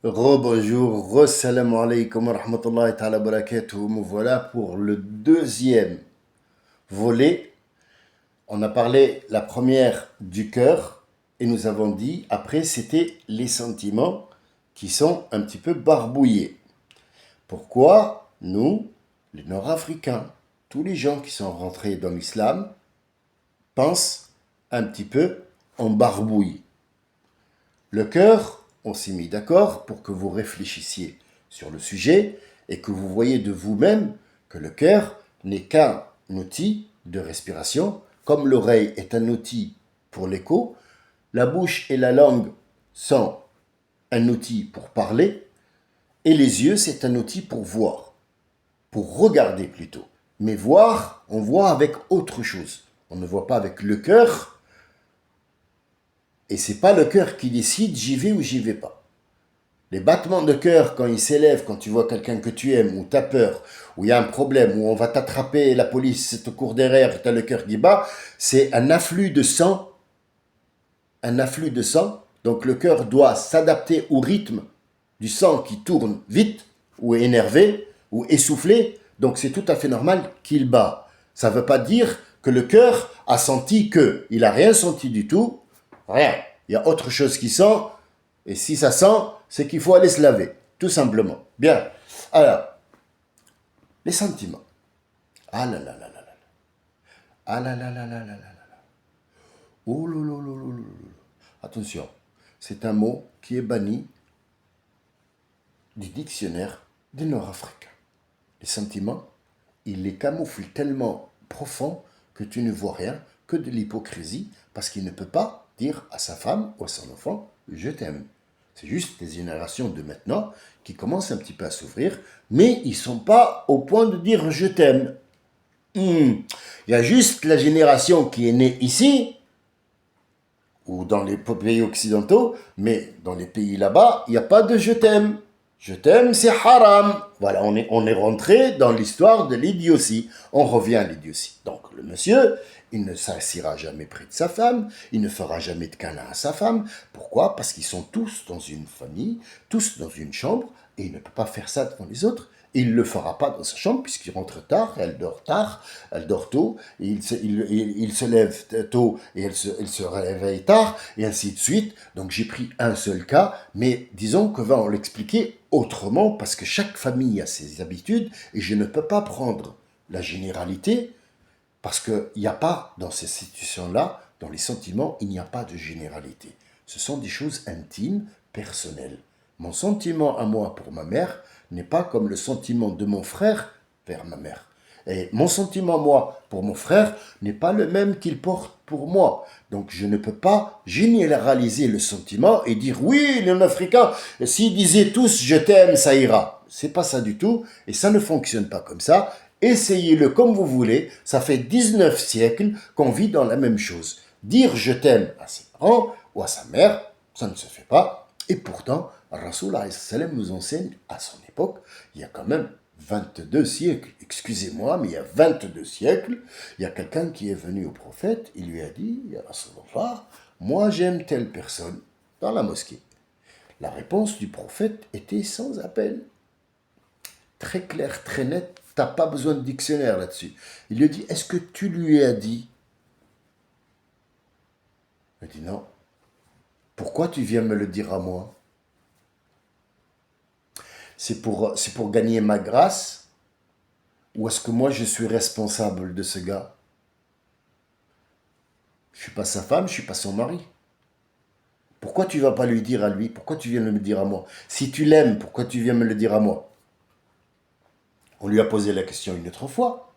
Rebonjour, re-salam alaikum wa rahmatullahi ta'ala barakatuh. Me voilà pour le deuxième volet. On a parlé la première du cœur et nous avons dit après c'était les sentiments qui sont un petit peu barbouillés. Pourquoi nous, les Nord-Africains, tous les gens qui sont rentrés dans l'islam pensent un petit peu en barbouille. Le cœur, on s'est mis d'accord pour que vous réfléchissiez sur le sujet et que vous voyez de vous-même que le cœur n'est qu'un outil de respiration, comme l'oreille est un outil pour l'écho, la bouche et la langue sont un outil pour parler, et les yeux, c'est un outil pour voir, pour regarder plutôt. Mais voir, on voit avec autre chose. On ne voit pas avec le cœur, et c'est pas le cœur qui décide j'y vais ou j'y vais pas. Les battements de cœur, quand ils s'élèvent, quand tu vois quelqu'un que tu aimes, ou tu as peur, ou il y a un problème, ou on va t'attraper, la police te court derrière, tu as le cœur qui bat, c'est un afflux de sang. Un afflux de sang. Donc le cœur doit s'adapter au rythme du sang qui tourne vite, ou énervé, ou essoufflé. Donc c'est tout à fait normal qu'il bat. Ça ne veut pas dire que le cœur a senti que. Il n'a rien senti du tout. Rien. Il y a autre chose qui sent. Et si ça sent, c'est qu'il faut aller se laver, tout simplement. Bien. Alors, les sentiments. Ah là là là là là. Ah là là là là là là là. Oh là là là là là là. Attention, c'est un mot qui est banni du dictionnaire des Nord-Africains. Les sentiments, il les camoufle tellement profond que tu ne vois rien que de l'hypocrisie parce qu'il ne peut pas dire à sa femme ou à son enfant « je t'aime ». C'est juste les générations de maintenant qui commencent un petit peu à s'ouvrir, mais ils ne sont pas au point de dire « je t'aime ». Il y a juste la génération qui est née ici, ou dans les pays occidentaux, mais dans les pays là-bas, il n'y a pas de « je t'aime ». Je t'aime, c'est haram. Voilà, on est rentré dans l'histoire de l'idiotie. On revient à l'idiotie. Donc, le monsieur, il ne s'assira jamais près de sa femme, il ne fera jamais de câlin à sa femme. Pourquoi? Parce qu'ils sont tous dans une famille, tous dans une chambre, et il ne peut pas faire ça devant les autres. Il ne le fera pas dans sa chambre puisqu'il rentre tard, elle dort tôt, et il se lève tôt et elle se réveille tard, et ainsi de suite. Donc j'ai pris un seul cas, mais disons que va on l'expliquer autrement parce que chaque famille a ses habitudes et je ne peux pas prendre la généralité parce qu'il n'y a pas dans ces situations-là, dans les sentiments, il n'y a pas de généralité. Ce sont des choses intimes, personnelles. Mon sentiment à moi pour ma mère n'est pas comme le sentiment de mon frère vers ma mère. Et mon sentiment, moi, pour mon frère, n'est pas le même qu'il porte pour moi. Donc, je ne peux pas généraliser le sentiment et dire, oui, les Africains, s'ils disaient tous, je t'aime, ça ira. C'est pas ça du tout, et ça ne fonctionne pas comme ça. Essayez-le comme vous voulez. Ça fait 19 siècles qu'on vit dans la même chose. Dire je t'aime à ses parents ou à sa mère, ça ne se fait pas. Et pourtant, Rasoul nous enseigne à son époque, il y a quand même 22 siècles, excusez-moi, mais il y a 22 siècles, il y a quelqu'un qui est venu au prophète, il lui a dit, Rasulallah, moi j'aime telle personne dans la mosquée. La réponse du prophète était sans appel. Très clair, très net, t'as pas besoin de dictionnaire là-dessus. Il lui dit, est-ce que tu lui as dit? Il dit non. Pourquoi tu viens me le dire à moi? C'est pour gagner ma grâce? Ou est-ce que moi je suis responsable de ce gars? Je suis pas sa femme, je suis pas son mari. Pourquoi tu vas pas lui dire à lui? Pourquoi tu viens me le dire à moi? Si tu l'aimes, pourquoi tu viens me le dire à moi? On lui a posé la question une autre fois.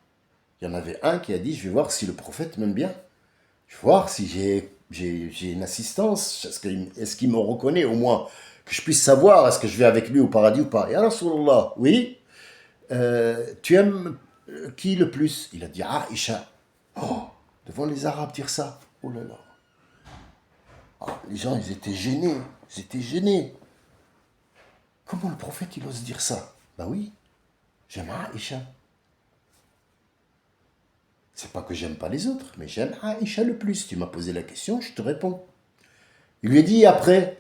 Il y en avait un qui a dit, je vais voir si le prophète m'aime bien. Je vais voir si j'ai une assistance. Est-ce qu'il me reconnaît au moins? Que je puisse savoir, est-ce que je vais avec lui au paradis ou pas? Ya Rasulallah, oui. Tu aimes qui le plus? Il a dit Aïcha. Oh, devant les Arabes dire ça. Oh là là. Ah, les gens, ils étaient gênés. Ils étaient gênés. Comment le prophète, il ose dire ça? Bah oui, j'aime Aïcha. C'est pas que j'aime pas les autres, mais j'aime Aïcha le plus. Tu m'as posé la question, je te réponds. Il lui a dit après,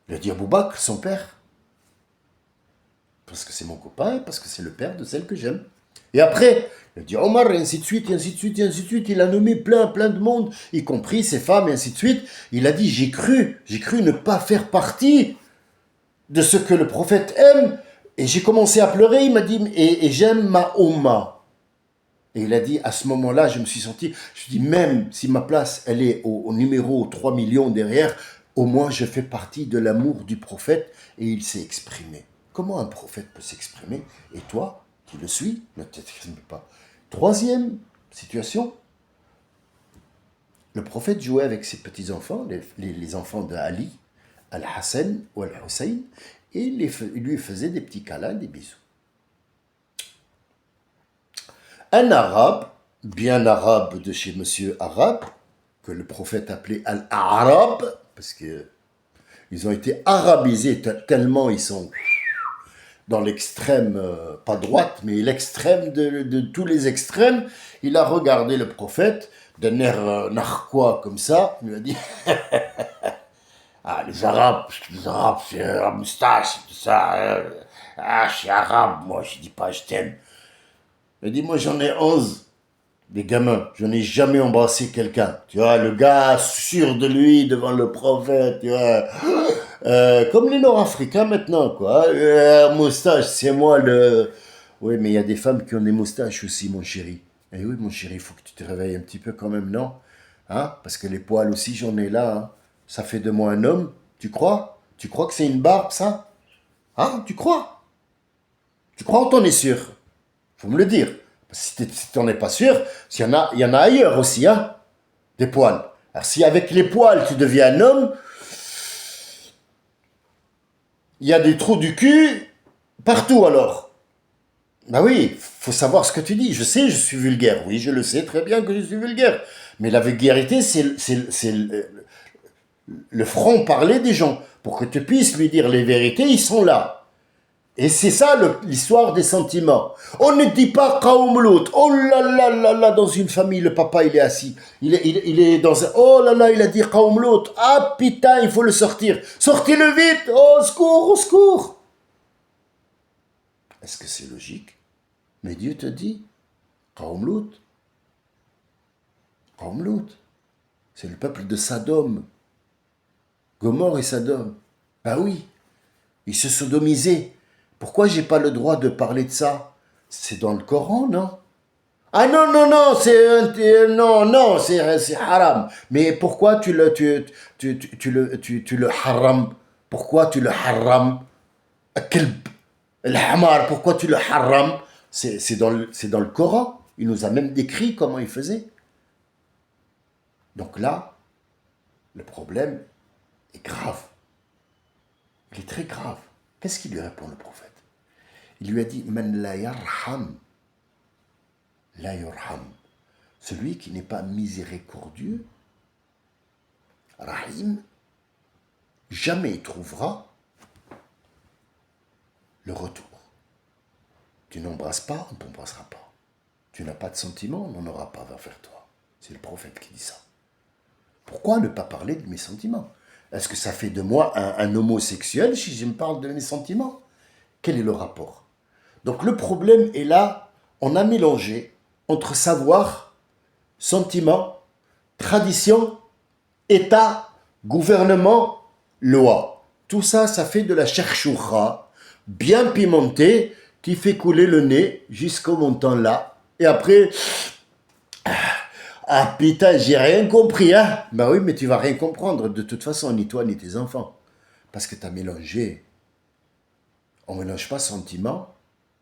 il a dit Abou Bakr, son père. parce que c'est mon copain et parce que c'est le père de celle que j'aime. Et après, il a dit Omar, et ainsi de suite, et ainsi de suite, et ainsi de suite. Il a nommé plein de monde, y compris ses femmes, et ainsi de suite. Il a dit, j'ai cru ne pas faire partie de ce que le prophète aime. Et j'ai commencé à pleurer, il m'a dit, et j'aime ma Umma. Et il a dit, à ce moment-là, je me suis senti, je dis, même si ma place, elle est au numéro 3 millions derrière, au moins je fais partie de l'amour du prophète, et il s'est exprimé. Comment un prophète peut s'exprimer? Et toi, qui le suis, ne t'exprime pas. Troisième situation, le prophète jouait avec ses petits-enfants, les enfants de Ali, Al-Hassan ou Al-Hussein, et il lui faisait des petits câlins, des bisous. Un arabe, bien arabe de chez monsieur arabe, que le prophète appelait Al-Arab, parce qu'ils ont été arabisés tellement ils sont dans l'extrême, pas droite, mais l'extrême de tous les extrêmes. Il a regardé le prophète d'un air narquois comme ça, il lui a dit ah, les Arabes, c'est la moustache, tout ça. Ah, je suis arabe, moi, je dis pas je t'aime. Il a dit, moi, j'en ai 11, des gamins. Je n'ai jamais embrassé quelqu'un. Tu vois, le gars sûr de lui devant le prophète, tu vois. Comme les Nord-Africains maintenant, quoi. Moustache, c'est moi le... Oui, mais il y a des femmes qui ont des moustaches aussi, mon chéri. Eh oui, mon chéri, il faut que tu te réveilles un petit peu quand même, non? Hein? Parce que les poils aussi, j'en ai là, hein. Ça fait de moi un homme, tu crois? Tu crois que c'est une barbe, ça? Hein? Tu crois? Tu crois ou t'en es sûr? Faut me le dire. Si t'en es pas sûr, il y en a ailleurs aussi, hein? Des poils. Alors si avec les poils tu deviens un homme, il y a des trous du cul partout alors. Ben oui, faut savoir ce que tu dis. Je sais, je suis vulgaire. Oui, je le sais très bien que je suis vulgaire. Mais la vulgarité, c'est le franc-parler des gens. Pour que tu puisses lui dire les vérités, ils sont là. Et c'est ça l'histoire des sentiments. On ne dit pas Qaoum Lut. Oh là là là là, dans une famille, le papa il est assis. Il est dans un... Oh là là, il a dit Qaoum Lut. Ah putain, il faut le sortir. Sortez-le vite. Oh, au secours, au secours. Est-ce que c'est logique? Mais Dieu te dit Qaoum Lut. Qaoum Lut. C'est le peuple de Sodome. Gomorrhe et Sodome. Ben oui, ils se sodomisaient. Pourquoi j'ai pas le droit de parler de ça? C'est dans le Coran, non? Ah non, non, non, c'est haram. Mais pourquoi tu le haram? Pourquoi tu le haram? Kelb, el hamar, pourquoi tu le haram? C'est dans le Coran. Il nous a même décrit comment il faisait. Donc là, le problème est grave. Il est très grave. Qu'est-ce qu'il lui répond, le prophète? Il lui a dit, Man la yarham, la yurham. Celui qui n'est pas miséricordieux, rahim, jamais il trouvera le retour. Tu n'embrasses pas, on ne t'embrassera pas. Tu n'as pas de sentiments, on n'en aura pas vers toi. C'est le prophète qui dit ça. Pourquoi ne pas parler de mes sentiments? Est-ce que ça fait de moi un homosexuel si je me parle de mes sentiments? Quel est le rapport? Donc le problème est là, on a mélangé entre savoir, sentiment, tradition, État, gouvernement, loi. Tout ça, ça fait de la cherchoura bien pimentée qui fait couler le nez jusqu'au montant là. Et après, ah putain, j'ai rien compris, hein? Ben oui, mais tu vas rien comprendre de toute façon, ni toi ni tes enfants. Parce que tu as mélangé. On ne mélange pas sentiment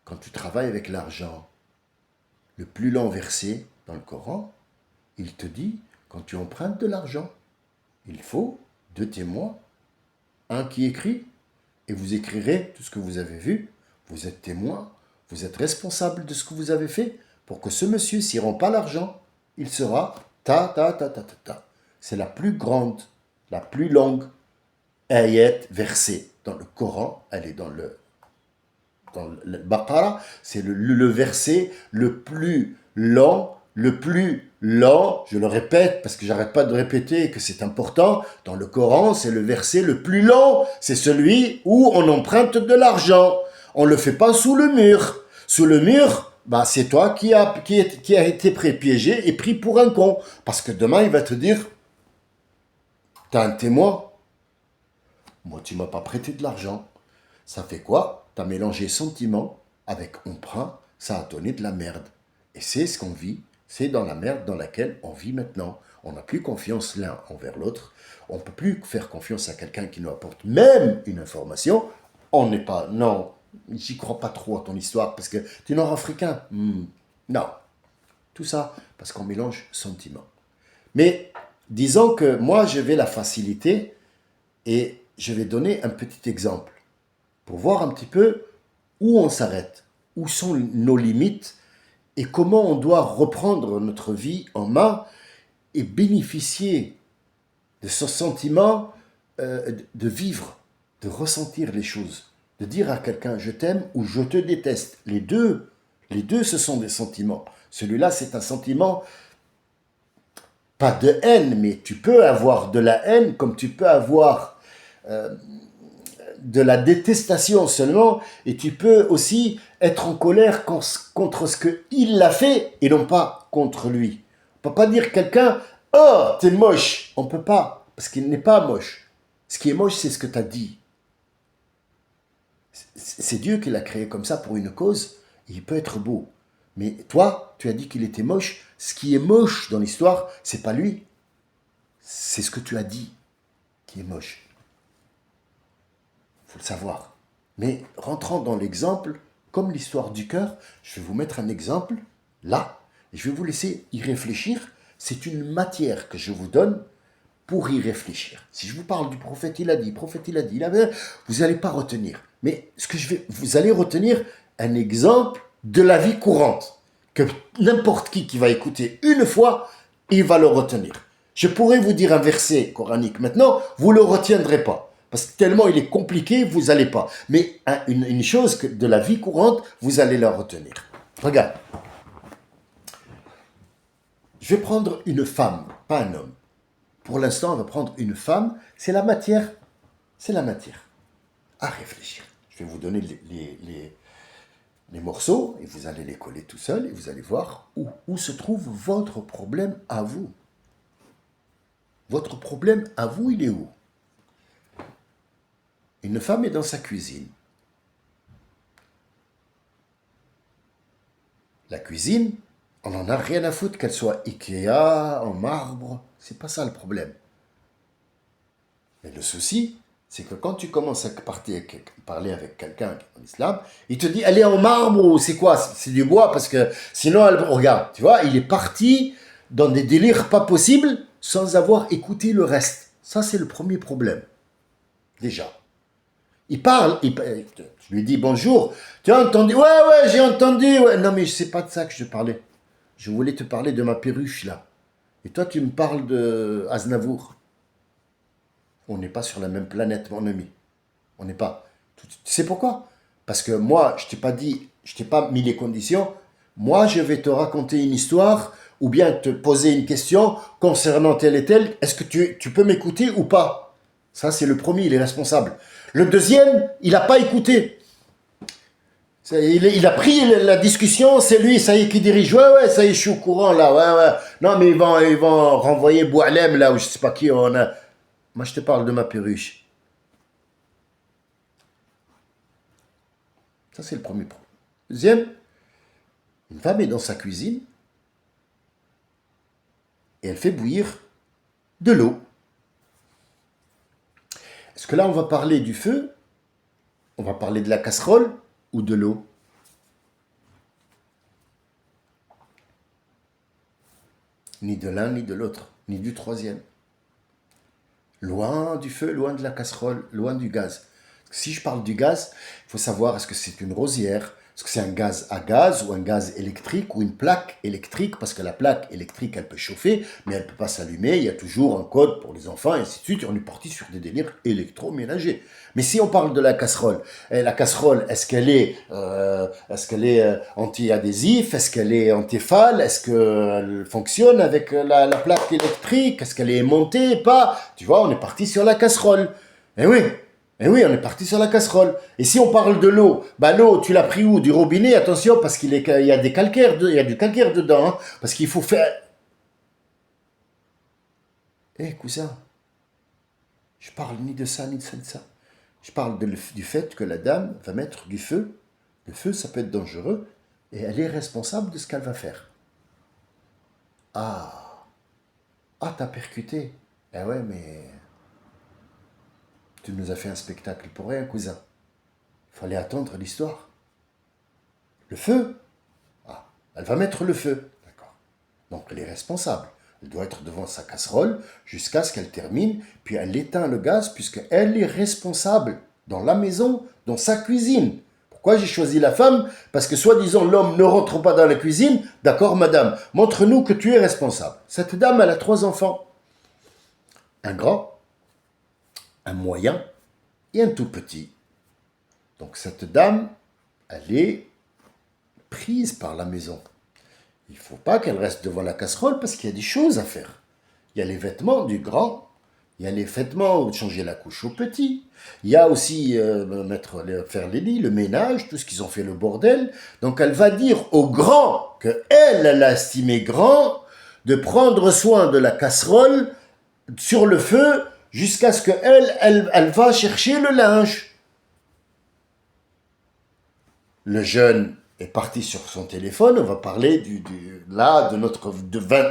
quand tu travailles avec l'argent. Le plus long verset dans le Coran, il te dit, quand tu empruntes de l'argent, il faut 2 témoins, un qui écrit, et vous écrirez tout ce que vous avez vu, vous êtes témoin, vous êtes responsable de ce que vous avez fait, pour que ce monsieur, s'il ne rend pas l'argent, il sera ta. C'est la plus grande, la plus longue ayat verset dans le Coran, elle est dans le Baqara, c'est le verset le plus lent, je le répète parce que j'arrête pas de répéter que c'est important, dans le Coran, c'est le verset le plus lent, c'est celui où on emprunte de l'argent. On ne le fait pas sous le mur. Sous le mur, bah, c'est toi qui a été piégé et pris pour un con. Parce que demain, il va te dire, t'as un témoin. Moi, tu m'as pas prêté de l'argent. Ça fait quoi? T'as mélangé sentiment avec emprunt. Ça a donné de la merde. Et c'est ce qu'on vit. C'est dans la merde dans laquelle on vit maintenant. On n'a plus confiance l'un envers l'autre. On ne peut plus faire confiance à quelqu'un qui nous apporte même une information. On n'est pas... Non, j'y crois pas trop à ton histoire parce que tu es nord-africain. Non. Tout ça parce qu'on mélange sentiments. Mais disons que moi, je vais la faciliter et je vais donner un petit exemple pour voir un petit peu où on s'arrête, où sont nos limites et comment on doit reprendre notre vie en main et bénéficier de ce sentiment de vivre, de ressentir les choses, de dire à quelqu'un je t'aime ou je te déteste. Les deux, ce sont des sentiments. Celui-là, c'est un sentiment, pas de haine, mais tu peux avoir de la haine comme tu peux avoir de la détestation seulement, et tu peux aussi être en colère contre ce qu'il a fait et non pas contre lui. On ne peut pas dire quelqu'un « Oh, t'es moche !» On ne peut pas, parce qu'il n'est pas moche. Ce qui est moche, c'est ce que tu as dit. C'est Dieu qui l'a créé comme ça pour une cause, et il peut être beau. Mais toi, tu as dit qu'il était moche. Ce qui est moche dans l'histoire, c'est pas lui. C'est ce que tu as dit qui est moche. Il faut le savoir. Mais rentrant dans l'exemple, comme l'histoire du cœur, je vais vous mettre un exemple, là, et je vais vous laisser y réfléchir. C'est une matière que je vous donne pour y réfléchir. Si je vous parle du prophète, il a dit, vous n'allez pas retenir. Mais vous allez retenir un exemple de la vie courante, que n'importe qui va écouter une fois, il va le retenir. Je pourrais vous dire un verset coranique maintenant, vous ne le retiendrez pas. Parce que tellement il est compliqué, vous n'allez pas. Mais une chose de la vie courante, vous allez la retenir. Regarde. Je vais prendre une femme, pas un homme. Pour l'instant, on va prendre une femme. C'est la matière. C'est la matière. À réfléchir. Je vais vous donner les morceaux et vous allez les coller tout seul et vous allez voir où se trouve votre problème à vous. Votre problème à vous, il est où? Une femme est dans sa cuisine. La cuisine, on n'en a rien à foutre qu'elle soit Ikea, en marbre. C'est pas ça le problème. Mais le souci, c'est que quand tu commences à parler avec quelqu'un en islam, il te dit, elle est en marbre ou c'est quoi? C'est du bois parce que sinon, regarde, tu vois, il est parti dans des délires pas possibles sans avoir écouté le reste. Ça, c'est le premier problème. Déjà. Il parle, je lui dis bonjour. Tu as entendu? Ouais, j'ai entendu. Ouais. Non, mais c'est pas de ça que je te parlais. Je voulais te parler de ma perruche, là. Et toi, tu me parles de Aznavour. On n'est pas sur la même planète, mon ami. On n'est pas. Tu sais pourquoi? Parce que moi, je t'ai pas dit, je t'ai pas mis les conditions. Moi, je vais te raconter une histoire ou bien te poser une question concernant tel et tel. Est-ce que tu peux m'écouter ou pas? Ça, c'est le premier, il est responsable. Le deuxième, il n'a pas écouté. Il a pris la discussion, c'est lui, ça y est, qui dirige. Ouais, ça y est, je suis au courant, là, ouais. Non, mais ils vont renvoyer Boualem, là, ou je sais pas qui on a. Moi, je te parle de ma perruche. Ça, c'est le premier problème. Deuxième, une femme est dans sa cuisine et elle fait bouillir de l'eau. Est-ce que là, on va parler du feu? On va parler de la casserole ou de l'eau? Ni de l'un, ni de l'autre, ni du troisième. Loin du feu, loin de la casserole, loin du gaz. Si je parle du gaz, il faut savoir est-ce que c'est une rosière, est-ce que c'est un gaz à gaz ou un gaz électrique ou une plaque électrique, parce que la plaque électrique, elle peut chauffer, mais elle ne peut pas s'allumer, il y a toujours un code pour les enfants, et ainsi de suite, on est parti sur des délires électroménagers. Mais si on parle de la casserole, est-ce qu'elle est anti-adhésif, est-ce qu'elle est antifale, est-ce qu'elle fonctionne avec la plaque électrique, est-ce qu'elle est aimantée, pas? Tu vois, on est parti sur la casserole. Eh oui. Et oui, on est parti sur la casserole. Et si on parle de l'eau, bah l'eau, tu l'as pris où? Du robinet, attention, parce qu'il y a des calcaires, il y a du calcaire dedans, hein, parce qu'il faut faire... Eh, cousin, je parle ni de ça, ni de ça, ni de ça. Je parle du fait que la dame va mettre du feu. Le feu, ça peut être dangereux, et elle est responsable de ce qu'elle va faire. Ah, t'as percuté. Eh ouais, mais tu nous as fait un spectacle pour rien, cousin. Il fallait attendre l'histoire. Le feu? Ah, elle va mettre le feu. D'accord. Donc elle est responsable. Elle doit être devant sa casserole jusqu'à ce qu'elle termine, puis elle éteint le gaz puisqu'elle est responsable dans la maison, dans sa cuisine. Pourquoi j'ai choisi la femme? Parce que soi-disant l'homme ne rentre pas dans la cuisine. D'accord, madame, montre-nous que tu es responsable. Cette dame, elle a 3 enfants. Un grand, un moyen et un tout petit. Donc cette dame, elle est prise par la maison. Il ne faut pas qu'elle reste devant la casserole parce qu'il y a des choses à faire. Il y a les vêtements du grand, il y a les vêtements de changer la couche au petit, il y a aussi faire les lits, le ménage, tout ce qu'ils ont fait le bordel. Donc elle va dire au grand que elle a estimé grand de prendre soin de la casserole sur le feu jusqu'à ce qu'elle elle va chercher le linge. Le jeune est parti sur son téléphone, on va parler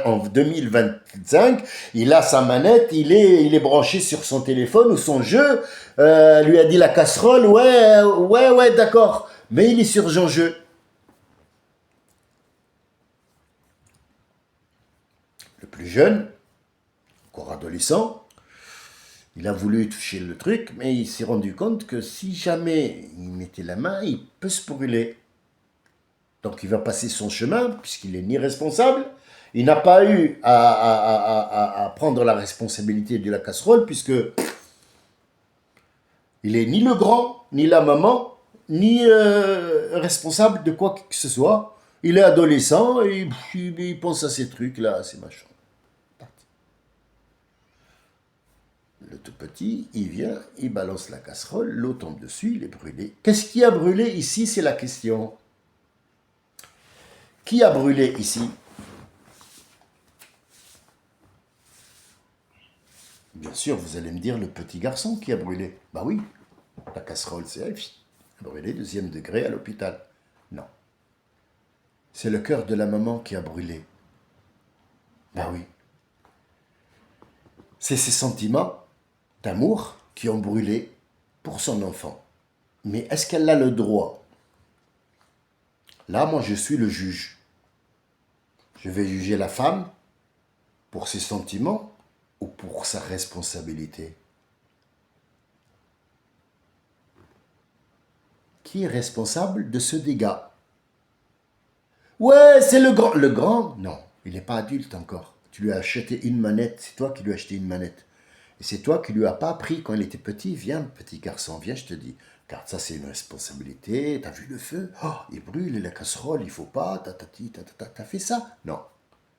en 2025, il a sa manette, il est branché sur son téléphone ou son jeu, lui a dit la casserole, ouais, d'accord, mais il est sur son jeu. Le plus jeune, encore adolescent, il a voulu toucher le truc, mais il s'est rendu compte que si jamais il mettait la main, il peut se brûler. Donc il va passer son chemin, puisqu'il n'est ni responsable, il n'a pas eu à prendre la responsabilité de la casserole, puisque il est ni le grand, ni la maman, ni responsable de quoi que ce soit. Il est adolescent et il pense à ces trucs-là, à ces machins. Le tout petit, il vient, il balance la casserole, l'eau tombe dessus, il est brûlé. Qu'est-ce qui a brûlé ici, c'est la question. Qui a brûlé ici? Bien sûr, vous allez me dire le petit garçon qui a brûlé. Bah oui, la casserole, c'est elle qui a brûlé, 2e degré à l'hôpital. Non. C'est le cœur de la maman qui a brûlé. Bah oui. C'est ses sentiments d'amour qui ont brûlé pour son enfant. Mais est-ce qu'elle a le droit? Là, moi, je suis le juge. Je vais juger la femme pour ses sentiments ou pour sa responsabilité. Qui est responsable de ce dégât? Ouais, c'est le grand. Le grand? Non, il n'est pas adulte encore. Tu lui as acheté une manette, c'est toi qui lui as acheté une manette. Et c'est toi qui lui as pas appris quand il était petit. Viens, petit garçon, viens, je te dis. Car ça, c'est une responsabilité. T'as vu le feu? Oh, il brûle, la casserole, il faut pas. T'as fait ça? Non.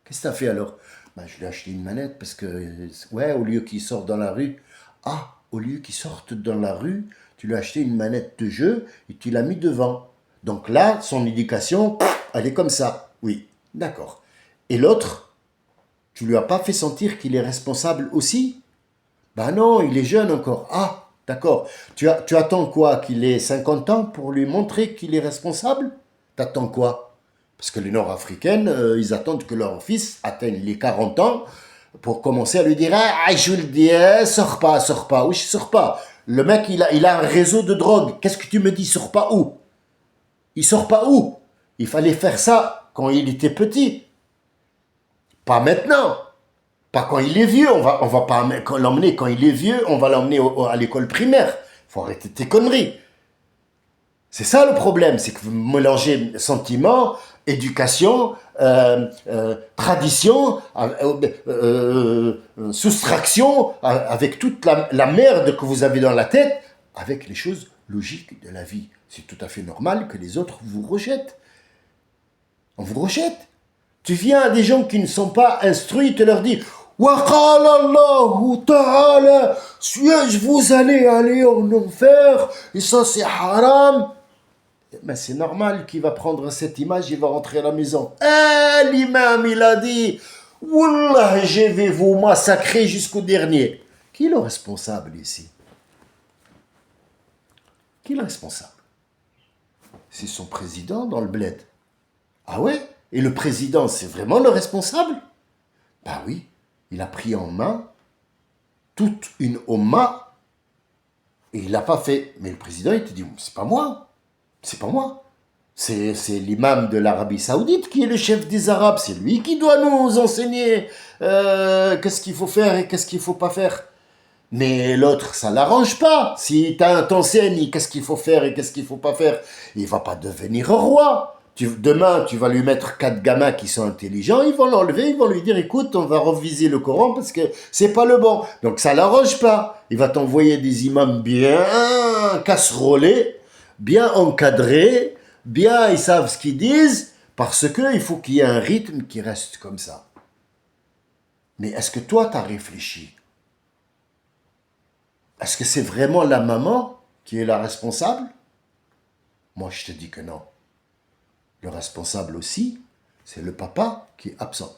Qu'est-ce que t'as fait alors? Ben, je lui ai acheté une manette parce que, ouais, au lieu qu'il sorte dans la rue. Ah, au lieu qu'il sorte dans la rue, tu lui as acheté une manette de jeu et tu l'as mis devant. Donc là, son éducation, elle est comme ça. Oui, d'accord. Et l'autre, tu lui as pas fait sentir qu'il est responsable aussi? Ben non, il est jeune encore. Ah, d'accord. Tu attends quoi? Qu'il ait 50 ans pour lui montrer qu'il est responsable? T'attends quoi? Parce que les Nord-Africaines, ils attendent que leur fils atteigne les 40 ans pour commencer à lui dire « Ah, je le dis, sors pas, sors pas. » Oui, je sors pas. Le mec, il a un réseau de drogue. Qu'est-ce que tu me dis? Sors pas où? Il sort pas où? Il fallait faire ça quand il était petit. Pas maintenant. Pas quand il est vieux, on va pas l'emmener quand il est vieux, on va l'emmener à l'école primaire. Faut arrêter tes conneries. C'est ça le problème, c'est que vous mélangez sentiments, éducation, tradition, soustraction, avec toute la merde que vous avez dans la tête, avec les choses logiques de la vie. C'est tout à fait normal que les autres vous rejettent. On vous rejette. Tu viens à des gens qui ne sont pas instruits, tu leur dis « وَقَالَ اللَّهُ تَعَالَى, suis-je vous allez aller en enfer, et ça c'est haram. Mais c'est normal qu'il va prendre cette image, il va rentrer à la maison. L'imam, il a dit, Wallah, je vais vous massacrer jusqu'au dernier. Qui est le responsable ici? Qui est le responsable? C'est son président dans le bled. Ah ouais? Et le président, c'est vraiment le responsable? Bah oui, il a pris en main toute une Omma et il l'a pas fait. Mais le président, il te dit, c'est pas moi. C'est pas moi. C'est l'imam de l'Arabie Saoudite qui est le chef des Arabes. C'est lui qui doit nous enseigner qu'est-ce qu'il faut faire et qu'est-ce qu'il faut pas faire. Mais l'autre, ça l'arrange pas. Si t'enseignes qu'est-ce qu'il faut faire et qu'est-ce qu'il faut pas faire, il va pas devenir roi. Demain, tu vas lui mettre 4 gamins qui sont intelligents, ils vont l'enlever, ils vont lui dire, écoute, on va reviser le Coran parce que c'est pas le bon. Donc ça l'arrange pas. Il va t'envoyer des imams bien casserolés, bien encadrés, bien, ils savent ce qu'ils disent, parce que il faut qu'il y ait un rythme qui reste comme ça. Mais est-ce que toi, tu as réfléchi? Est-ce que c'est vraiment la maman qui est la responsable? Moi, je te dis que non. Le responsable aussi, c'est le papa qui est absent.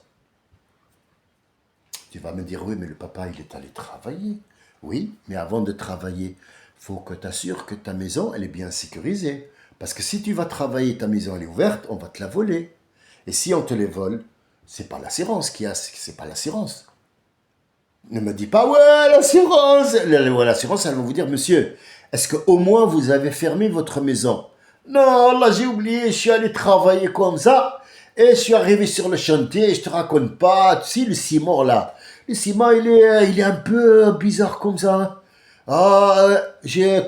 Tu vas me dire, oui, mais le papa, il est allé travailler. Oui, mais avant de travailler, il faut que tu assures que ta maison, elle est bien sécurisée. Parce que si tu vas travailler, ta maison, elle est ouverte, on va te la voler. Et si on te les vole, c'est pas l'assurance qui a, c'est pas l'assurance. Ne me dis pas, ouais, l'assurance. L'assurance, elle va vous dire, monsieur, est-ce qu'au moins vous avez fermé votre maison? Non, là, j'ai oublié, je suis allé travailler comme ça, et je suis arrivé sur le chantier, et je te raconte pas, tu sais, le ciment, là. Le ciment, il est un peu bizarre comme ça. Ah,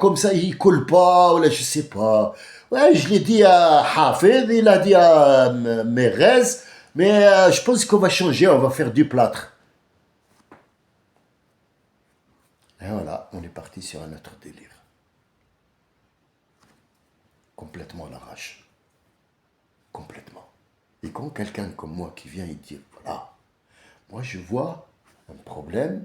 comme ça, il colle pas, ou là, je sais pas. Ouais, je l'ai dit à Hafid, il a dit à Merez, mais je pense qu'on va changer, on va faire du plâtre. Et voilà, on est parti sur un autre délire. Complètement à l'arrache. Complètement. Et quand quelqu'un comme moi qui vient et dit, voilà, moi je vois un problème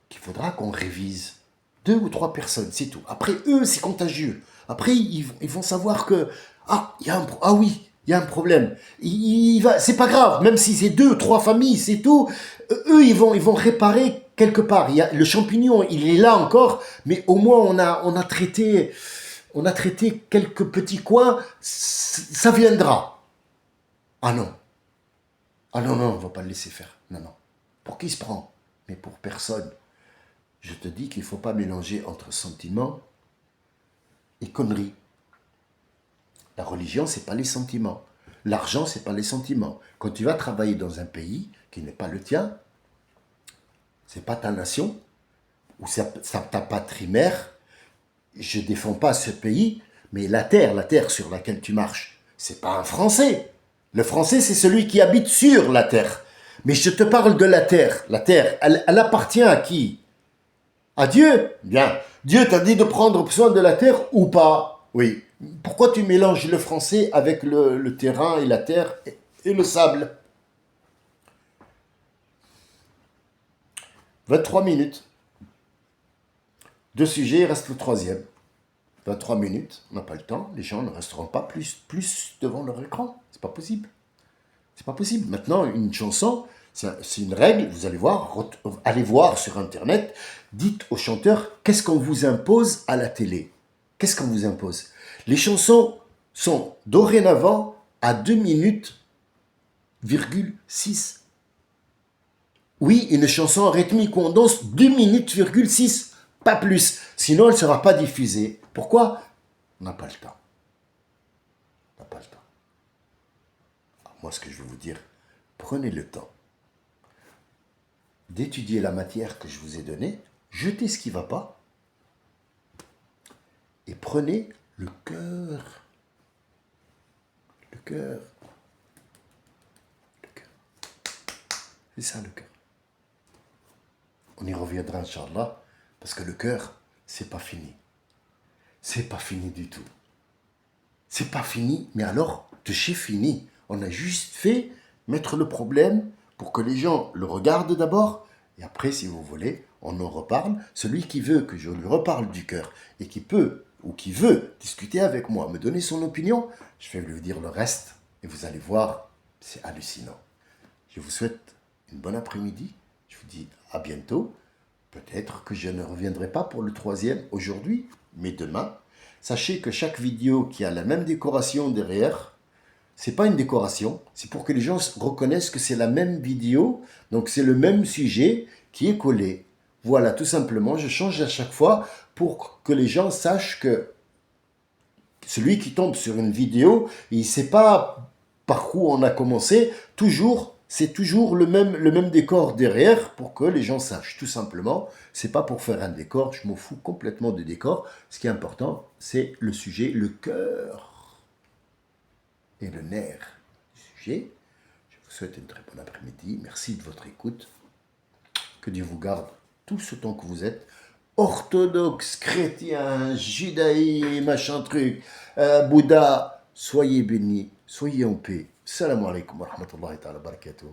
qu'il faudra qu'on révise. 2 ou 3 personnes, c'est tout. Après, eux, c'est contagieux. Après, ils vont savoir que, oui, il y a un problème. C'est pas grave, même si c'est 2 ou 3 familles, c'est tout. Eux, ils vont réparer quelque part. Le champignon, il est là encore, mais au moins on a traité quelques petits coins, ça viendra. Ah non. Ah non, non, on va pas le laisser faire. Non, non. Pour qui se prend? Mais pour personne. Je te dis qu'il ne faut pas mélanger entre sentiments et conneries. La religion, ce n'est pas les sentiments. L'argent, ce n'est pas les sentiments. Quand tu vas travailler dans un pays qui n'est pas le tien, ce n'est pas ta nation, ou ta patrie mère, je ne défends pas ce pays, mais la terre sur laquelle tu marches, ce n'est pas un Français. Le Français, c'est celui qui habite sur la terre. Mais je te parle de la terre. La terre, elle appartient à qui? À Dieu? Bien. Dieu t'a dit de prendre soin de la terre ou pas? Oui. Pourquoi tu mélanges le français avec le terrain et la terre et le sable? 23 minutes. 2 sujets, il reste le 3e. 23 minutes, on n'a pas le temps. Les gens ne resteront pas plus devant leur écran. C'est pas possible. C'est pas possible. Maintenant, une chanson, c'est une règle. Vous allez voir, allez voir sur Internet. Dites aux chanteurs, qu'est-ce qu'on vous impose à la télé? Qu'est-ce qu'on vous impose? Les chansons sont dorénavant à 2 minutes, 6. Oui, une chanson rythmique où on danse 2 minutes, 6, pas plus. Sinon, elle ne sera pas diffusée. Pourquoi? On n'a pas le temps. On n'a pas le temps. Alors, moi, ce que je veux vous dire, prenez le temps d'étudier la matière que je vous ai donnée, jetez ce qui ne va pas, et prenez le cœur. Le cœur. Le cœur. C'est ça le cœur. On y reviendra, Inch'Allah, parce que le cœur, c'est pas fini. C'est pas fini du tout. C'est pas fini, mais alors, de chez fini. On a juste fait mettre le problème pour que les gens le regardent d'abord, et après, si vous voulez, on en reparle. Celui qui veut que je lui reparle du cœur et qui peut ou qui veut discuter avec moi, me donner son opinion, je vais lui dire le reste et vous allez voir, c'est hallucinant. Je vous souhaite une bonne après-midi. Je vous dis à bientôt. Peut-être que je ne reviendrai pas pour le troisième aujourd'hui, mais demain. Sachez que chaque vidéo qui a la même décoration derrière, c'est pas une décoration, c'est pour que les gens reconnaissent que c'est la même vidéo, donc c'est le même sujet qui est collé. Voilà, tout simplement, je change à chaque fois pour que les gens sachent que celui qui tombe sur une vidéo, il ne sait pas par où on a commencé, c'est toujours le même décor derrière pour que les gens sachent. Tout simplement, c'est pas pour faire un décor, je m'en fous complètement du décor. Ce qui est important, c'est le sujet, le cœur et le nerf du sujet. Je vous souhaite une très bonne après-midi. Merci de votre écoute. Que Dieu vous garde tout ce temps que vous êtes. Orthodoxe, chrétien, judaïsme, machin truc, Bouddha, soyez bénis, soyez en paix. Salam alaikum wa rahmatullahi wa barakatuh.